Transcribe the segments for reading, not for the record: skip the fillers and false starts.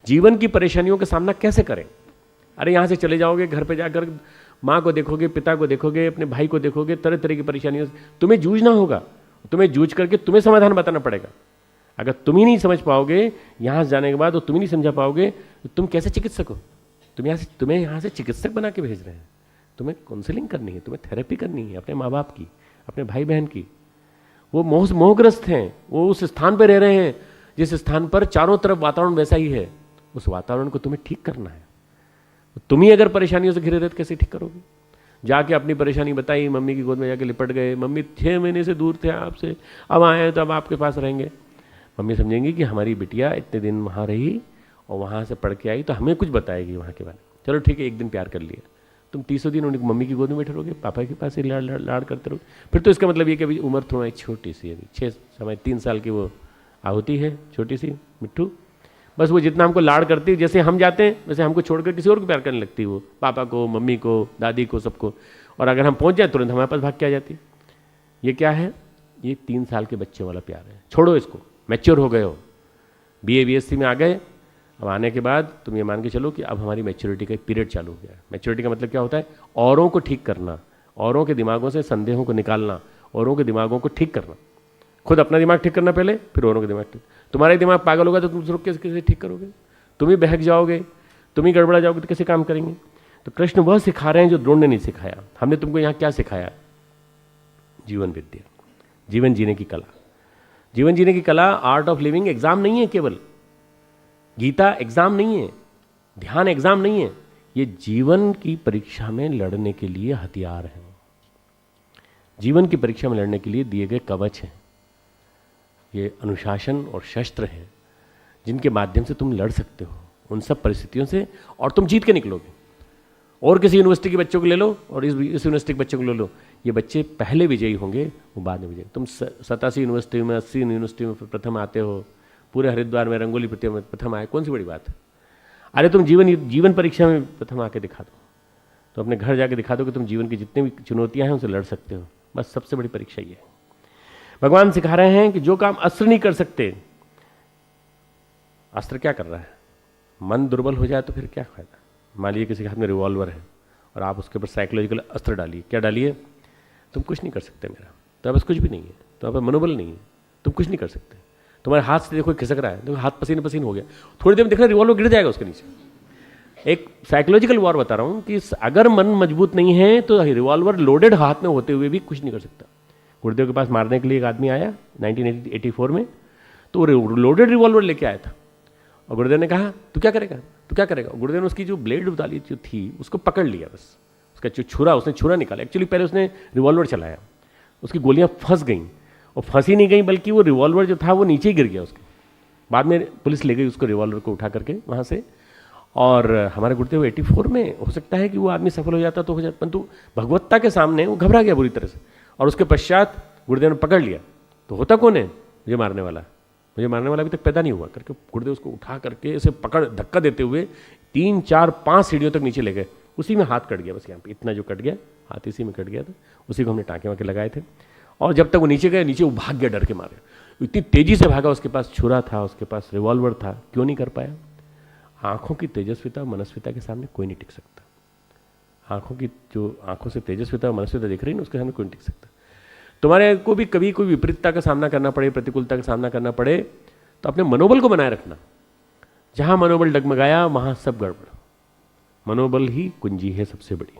जीवन की परेशानियों का सामना कैसे करें। अरे यहाँ से चले जाओगे, घर पे जाकर माँ को देखोगे, पिता को देखोगे, अपने भाई को देखोगे, तरह तरह की परेशानियों से तुम्हें जूझना होगा, तुम्हें जूझ करके तुम्हें समाधान बताना पड़ेगा। अगर तुम ही नहीं समझ पाओगे यहाँ से जाने के बाद, और तुम ही नहीं समझा पाओगे, तो तुम कैसे चिकित्सक हो। तुम्हें यहाँ से चिकित्सक बना के भेज रहे हैं, तुम्हें काउंसलिंग करनी है, तुम्हें थेरेपी करनी है अपने माँ बाप की, अपने भाई बहन की। वो मोहग्रस्त हैं, वो उस स्थान पर रह रहे हैं जिस स्थान पर चारों तरफ वातावरण वैसा ही है, उस वातावरण को तुम्हें ठीक करना है। तुम ही अगर परेशानियों से घिरे रहे तो कैसे ठीक करोगे। जाके अपनी परेशानी बताई, मम्मी की गोद में जाके लिपट गए, मम्मी 6 महीने से दूर थे आपसे, अब आए हैं तो अब आपके पास रहेंगे। मम्मी समझेंगी कि हमारी बिटिया इतने दिन वहाँ रही और वहाँ से पढ़ के आई तो हमें कुछ बताएगी वहाँ के बारे में। चलो ठीक है, एक दिन प्यार कर लिया, तुम 30 दिन उनकी मम्मी की गोद में बैठे रहोगे, पापा के पास ही लाड़ करते रहोगे। फिर तो इसका मतलब ये कि अभी उम्र थोड़ा छोटी सी, अभी 3 साल की वो आहुति है, छोटी सी मिट्टू। बस वो जितना हमको लाड़ करती है, जैसे हम जाते हैं वैसे हमको छोड़कर किसी और को प्यार करने लगती है, वो पापा को, मम्मी को, दादी को, सबको। और अगर हम पहुंच जाए तुरंत हमारे पास भाग के आ जाती है। ये क्या है? ये 3 साल के बच्चे वाला प्यार है। छोड़ो इसको, मैच्योर हो गए हो, BA BSc में आ गए। अब आने के बाद तुम ये मान के चलो कि अब हमारी मैच्योरिटी का एक पीरियड चालू हो गया है। मैच्योरिटी का मतलब क्या होता है? औरों को ठीक करना, औरों के दिमागों से संदेहों को निकालना, औरों के दिमागों को ठीक करना। खुद अपना दिमाग ठीक करना पहले, फिर औरों का दिमाग ठीक। तुम्हारा दिमाग पागल होगा तो तुम दूसरों को कैसे ठीक करोगे? तुम ही बहक जाओगे, तुम ही गड़बड़ा जाओगे तो कैसे काम करेंगे? तो कृष्ण वह सिखा रहे हैं जो द्रोण ने नहीं सिखाया। हमने तुमको यहाँ क्या सिखाया? जीवन विद्या, जीवन जीने की कला। जीवन जीने की कला, आर्ट ऑफ लिविंग एग्जाम नहीं है केवल, गीता एग्जाम नहीं है, ध्यान एग्जाम नहीं है, ये जीवन की परीक्षा में लड़ने के लिए हथियार हैं, जीवन की परीक्षा में लड़ने के लिए दिए गए कवच हैं। ये अनुशासन और शस्त्र हैं जिनके माध्यम से तुम लड़ सकते हो उन सब परिस्थितियों से, और तुम जीत के निकलोगे। और किसी यूनिवर्सिटी के बच्चों को ले लो और इस यूनिवर्सिटी के बच्चों को ले लो, ये बच्चे पहले विजयी होंगे, वो बाद में विजयी। तुम 87 यूनिवर्सिटी में, 80 यूनिवर्सिटी में प्रथम आते हो, पूरे हरिद्वार में रंगोली प्रतियोगिता में प्रथम आए, कौन सी बड़ी बात है? अरे तुम जीवन परीक्षा में प्रथम आके दिखा दो, तो अपने घर जाके दिखा दो कि तुम जीवन की जितनी भी चुनौतियां हैं उनसे लड़ सकते हो। बस सबसे बड़ी परीक्षा ये है। भगवान सिखा रहे हैं कि जो काम अस्त्र नहीं कर सकते, अस्त्र क्या कर रहा है? मन दुर्बल हो जाए तो फिर क्या फायदा? मान लीजिए किसी के हाथ में रिवॉल्वर है और आप उसके ऊपर साइकोलॉजिकल अस्त्र डालिए, क्या डालिए? तुम कुछ नहीं कर सकते मेरा, तो बस कुछ भी नहीं है, तो अब मनोबल नहीं है, तुम कुछ नहीं कर सकते। तुम्हारे हाथ से देखो खिसक रहा है, देखो हाथ पसीने पसीने हो गया, थोड़ी देर में देखना रिवॉल्वर गिर जाएगा उसके नीचे। एक साइकोलॉजिकल वॉर बता रहा हूं कि अगर मन मजबूत नहीं है तो रिवॉल्वर लोडेड हाथ में होते हुए भी कुछ नहीं कर सकता। गुरुदेव के पास मारने के लिए एक आदमी आया 1984 में, तो वो लोडेड रिवॉल्वर लेके आया था और गुरुदेव ने कहा तू क्या करेगा, तू क्या करेगा? गुरुदेव ने उसकी जो ब्लेड डाली जो थी उसको पकड़ लिया, बस उसका जो छुरा, उसने छुरा निकाला। एक्चुअली पहले उसने रिवॉल्वर चलाया, उसकी गोलियां फंस गई, और फंसी नहीं गई बल्कि वो रिवॉल्वर जो था वो नीचे ही गिर गया उसके। बाद में पुलिस ले गई उसको, रिवॉल्वर को उठा करके वहाँ से। और हमारे गुरुदेव 84 में हो सकता है कि वो आदमी सफल हो जाता तो हो जाता, परंतु भगवत्ता के सामने वो घबरा गया बुरी तरह से, और उसके पश्चात गुरुदेव ने पकड़ लिया। तो होता कौन है? मुझे मारने वाला, मुझे मारने वाला अभी तक पैदा नहीं हुआ करके गुरुदेव उसको उठा करके इसे पकड़ धक्का देते हुए 3 4 5 सीढ़ियों तक नीचे ले गए। उसी में हाथ कट गया, बस यहाँ पे इतना जो कट गया हाथ इसी में कट गया था, उसी को हमने टाँके वाके लगाए थे। और जब तक वो नीचे गए, नीचे वो भाग गया डर के मारे, इतनी तेजी से भागा, उसके पास छुरा था, उसके पास रिवॉल्वर था, क्यों नहीं कर पाया? आंखों की तेजस्विता मनस्विता के सामने कोई नहीं टिक सकता। आंखों की जो आंखों से तेजस्विता मनस्विता दिख रही है ना, उसके सामने कोई नहीं टिक सकता। तुम्हारे को भी कभी कोई विपरीतता का सामना करना पड़े, प्रतिकूलता का सामना करना पड़े, तो अपने मनोबल को बनाए रखना। जहां मनोबल डगमगाया वहां सब गड़बड़। मनोबल ही कुंजी है सबसे बड़ी।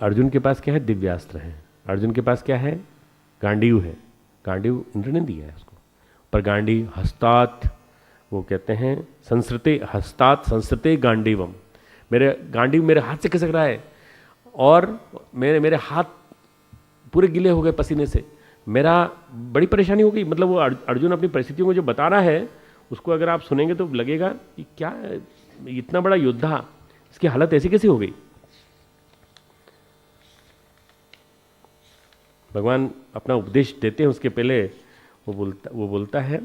अर्जुन के पास क्या है? दिव्यास्त्र है। अर्जुन के पास क्या है? गांडीव है। गांडीव इंद्र ने दिया है उसको, पर गांडीव हस्तात, वो कहते हैं संस्कृते हस्तात संस्कृते गांडीवम। मेरे गांडीव मेरे हाथ से खिसक रहा है और मेरे हाथ पूरे गिले हो गए पसीने से, मेरा बड़ी परेशानी हो गई। मतलब वो अर्जुन अपनी परिस्थितियों को जो बता रहा है उसको अगर आप सुनेंगे तो लगेगा कि क्या इतना बड़ा योद्धा, इसकी हालत ऐसी कैसी हो गई। भगवान अपना उपदेश देते हैं उसके पहले वो बोलता है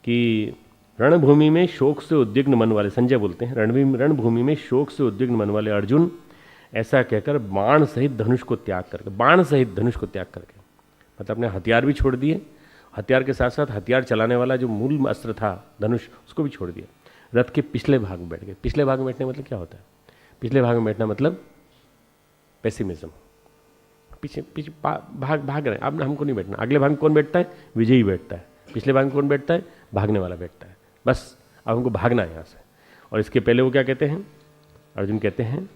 कि रणभूमि में शोक से उद्विग्न मन वाले, संजय बोलते हैं, रणभूमि में शोक से उद्विग्न मन वाले अर्जुन, ऐसा कहकर बाण सहित धनुष को त्याग करके, बाण सहित धनुष को त्याग करके, मतलब अपने हथियार भी छोड़ दिए हथियार के साथ साथ हथियार चलाने वाला जो मूल अस्त्र था धनुष, उसको भी छोड़ दिया। रथ के पिछले भाग में बैठ गए। पिछले भाग में बैठने मतलब क्या होता है? पिछले भाग में बैठना मतलब पेसिमिज्म, पीछे पीछे भाग रहे हैं, अब हमको नहीं बैठना। अगले भाग में कौन बैठता है? विजयी बैठता है। पिछले भाग में कौन बैठता है? भागने वाला बैठता है। बस अब हमको भागना है यहाँ से। और इसके पहले वो क्या कहते हैं? अर्जुन कहते हैं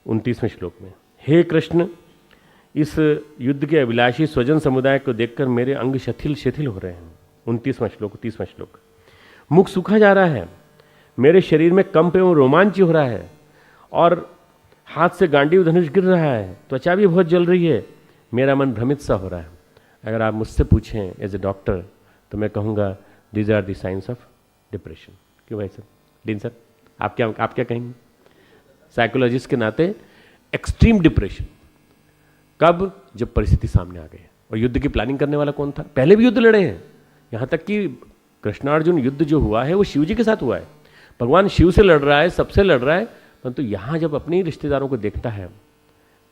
29वें श्लोक में, हे कृष्ण, इस युद्ध के अभिलाषी स्वजन समुदाय को देखकर मेरे अंग शिथिल हो रहे हैं। 29वां श्लोक, 30वां श्लोक। मुख सूखा जा रहा है, मेरे शरीर में कंप एवं रोमांच हो रहा है, और हाथ से गांडीव धनुष गिर रहा है, त्वचा भी बहुत जल रही है, मेरा मन भ्रमित सा हो रहा है। अगर आप मुझसे पूछें एज ए डॉक्टर तो मैं कहूँगा these are the science of depression. क्यों भाई सर? डीन सर, आप क्या कहेंगे? साइकोलॉजिस्ट के नाते एक्सट्रीम डिप्रेशन कब? जब परिस्थिति सामने आ गई। और युद्ध की प्लानिंग करने वाला कौन था? पहले भी युद्ध लड़े हैं, यहाँ तक कि कृष्णार्जुन युद्ध जो हुआ है वो शिव जी के साथ हुआ है। भगवान शिव से लड़ रहा है, सबसे लड़ रहा है, परंतु यहाँ जब अपने रिश्तेदारों को देखता है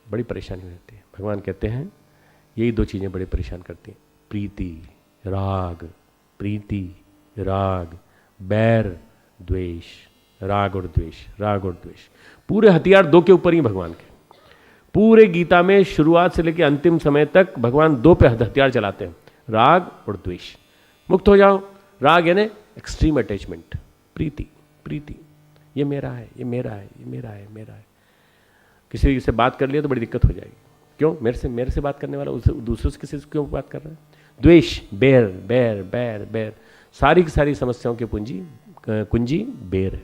बड़ी परेशानी होती है। भगवान कहते हैं यही दो चीज़ें बड़ी परेशान करती हैं, प्रीति राग, प्रीति राग, बैर द्वेष, राग और द्वेष, राग और द्वेष। पूरे हथियार दो के ऊपर ही भगवान के। पूरे गीता में शुरुआत से लेकर अंतिम समय तक भगवान दो पे हथियार चलाते हैं, राग और द्वेष। मुक्त हो जाओ। राग यानी एक्सट्रीम अटैचमेंट, प्रीति, प्रीति, ये मेरा है, ये मेरा है, ये मेरा है, मेरा है। किसी से बात कर लिया तो बड़ी दिक्कत हो जाएगी। क्यों? मेरे से बात करने वाला उससे दूसरों से किसी से क्यों बात कर रहा है? द्वेष, बैर बैर बैर बैर, सारी की सारी समस्याओं की कुंजी बैर है।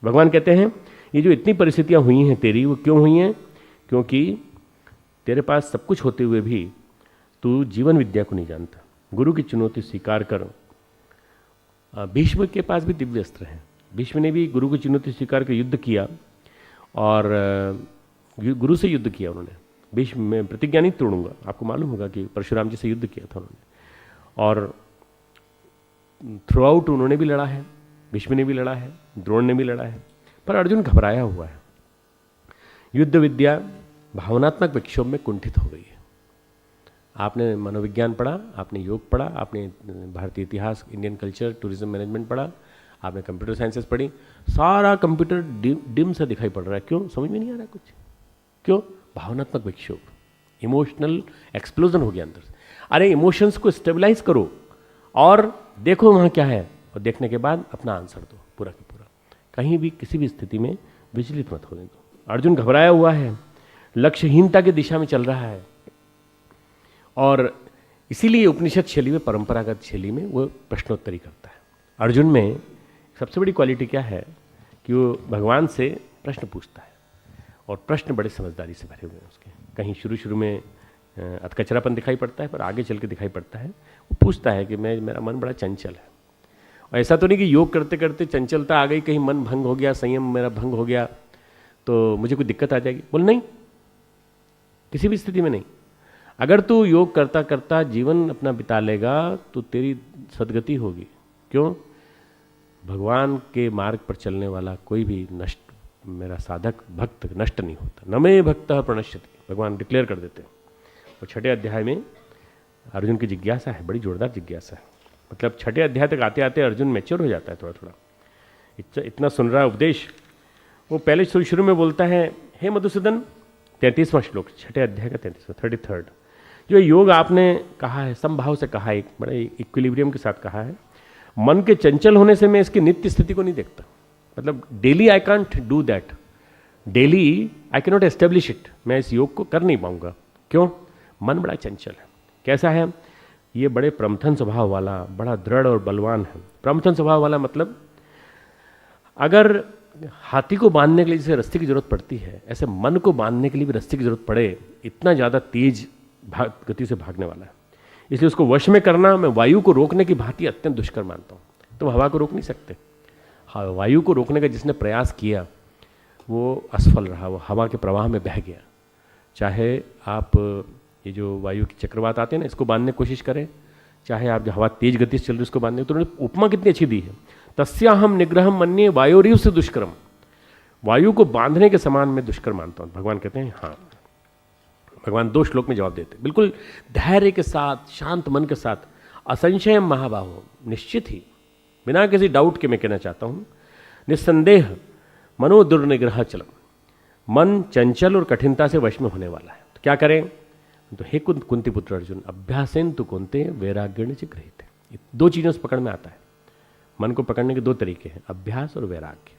भगवान कहते हैं ये जो इतनी परिस्थितियां हुई हैं तेरी, वो क्यों हुई हैं? क्योंकि तेरे पास सब कुछ होते हुए भी तू जीवन विद्या को नहीं जानता। गुरु की चुनौती स्वीकार कर। भीष्म के पास भी दिव्य अस्त्र हैं। भीष्म ने भी गुरु की चुनौती स्वीकार कर युद्ध किया, और गुरु से युद्ध किया उन्होंने। भीष्म में प्रतिज्ञा नहीं तोड़ूंगा। आपको मालूम होगा कि परशुराम जी से युद्ध किया था उन्होंने, और थ्रू आउट उन्होंने भी लड़ा है, भीष्म ने भी लड़ा है, द्रोण ने भी लड़ा है, पर अर्जुन घबराया हुआ है। युद्ध विद्या भावनात्मक विक्षोभ में कुंठित हो गई है। आपने मनोविज्ञान पढ़ा, आपने योग पढ़ा, आपने भारतीय इतिहास, इंडियन कल्चर, टूरिज्म मैनेजमेंट पढ़ा, आपने कंप्यूटर साइंसेस पढ़ी, सारा कंप्यूटर डिम सा दिखाई पड़ रहा है। क्यों? समझ में नहीं आ रहा कुछ। क्यों? भावनात्मक विक्षोभ, इमोशनल एक्सप्लोजन हो गया अंदर से। अरे इमोशंस को स्टेबलाइज करो और देखो वहाँ क्या है, और देखने के बाद अपना आंसर दो पूरा का पूरा। कहीं भी किसी भी स्थिति में विचलित मत होने दो। अर्जुन घबराया हुआ है, लक्ष्यहीनता की दिशा में चल रहा है, और इसीलिए उपनिषद शैली में, परंपरागत शैली में वो प्रश्नोत्तरी करता है। अर्जुन में सबसे बड़ी क्वालिटी क्या है कि वो भगवान से प्रश्न पूछता है, और प्रश्न बड़े समझदारी से भरे हुए हैं उसके। कहीं शुरू में अधकचरापन दिखाई पड़ता है, पर आगे चल के दिखाई पड़ता है। वो पूछता है कि मेरा मन बड़ा चंचल है। और ऐसा तो नहीं कि योग करते करते चंचलता आ गई, कहीं मन भंग हो गया, संयम मेरा भंग हो गया तो मुझे कोई दिक्कत आ जाएगी। बोल नहीं, किसी भी स्थिति में नहीं। अगर तू योग करता करता जीवन अपना बिता लेगा तो तेरी सदगति होगी। क्यों? भगवान के मार्ग पर चलने वाला कोई भी नष्ट, मेरा साधक भक्त नष्ट नहीं होता। न मे भक्तः प्रणश्यति, भगवान डिक्लेयर कर देते हैं। और 6ठे अध्याय में अर्जुन की जिज्ञासा है, बड़ी जोरदार जिज्ञासा है। मतलब 6ठे अध्याय तक आते आते अर्जुन मैच्योर हो जाता है थोड़ा थोड़ा। इतना सुन रहा उपदेश। वो पहले शुरू में बोलता है, हे मधुसूदन, 33वां श्लोक 6ठे अध्याय का 33वां, 33rd, जो योग आपने कहा है, समभाव से कहा है, एक बड़े इक्विलिब्रियम के साथ कहा है। मन के चंचल होने से मैं इसकी नित्य स्थिति को नहीं देखता। मतलब daily I can't do that, daily I can not establish it. मैं इस योग को कर नहीं पाऊंगा। क्यों? मन बड़ा चंचल है। कैसा है? ये बड़े प्रमथन स्वभाव वाला, बड़ा दृढ़ और बलवान है। प्रमथन स्वभाव वाला मतलब अगर हाथी को बांधने के लिए जैसे रस्सी की जरूरत पड़ती है, ऐसे मन को बांधने के लिए भी रस्सी की जरूरत पड़े, इतना ज़्यादा तेज गति से भागने वाला है। इसलिए उसको वश में करना मैं वायु को रोकने की भांति अत्यंत दुष्कर मानता हूँ। तो हवा को रोक नहीं सकते। हाँ, वायु को रोकने का जिसने प्रयास किया वो असफल रहा, वो हवा के प्रवाह में बह गया। चाहे आप ये जो वायु की चक्रवात आते हैं ना, इसको बांधने की कोशिश करें, चाहे आप जो हवा तेज गति से चल रही उसको बांधने, तो उन्होंने उपमा कितनी अच्छी दी है, तस्याहम निग्रहम मन्ये वायोरीव से दुष्करम। वायु को बांधने के समान मैं दुष्कर मानता हूँ। भगवान कहते हैं हाँ। भगवान 2 श्लोक में जवाब देते हैं, बिल्कुल धैर्य के साथ, शांत मन के साथ। असंशय महाबाहो, निश्चित ही, बिना किसी डाउट के मैं कहना चाहता हूं, निस्संदेह मनो दुर्निग्रह चलम, मन चंचल और कठिनता से वश में होने वाला है। तो क्या करें? तो हे कुंती पुत्र अर्जुन, अभ्यासेन तु कुंते वैराग्येण च गृहीते। दो चीज़ों से पकड़ में आता है। मन को पकड़ने के दो तरीके हैं, अभ्यास और वैराग्य।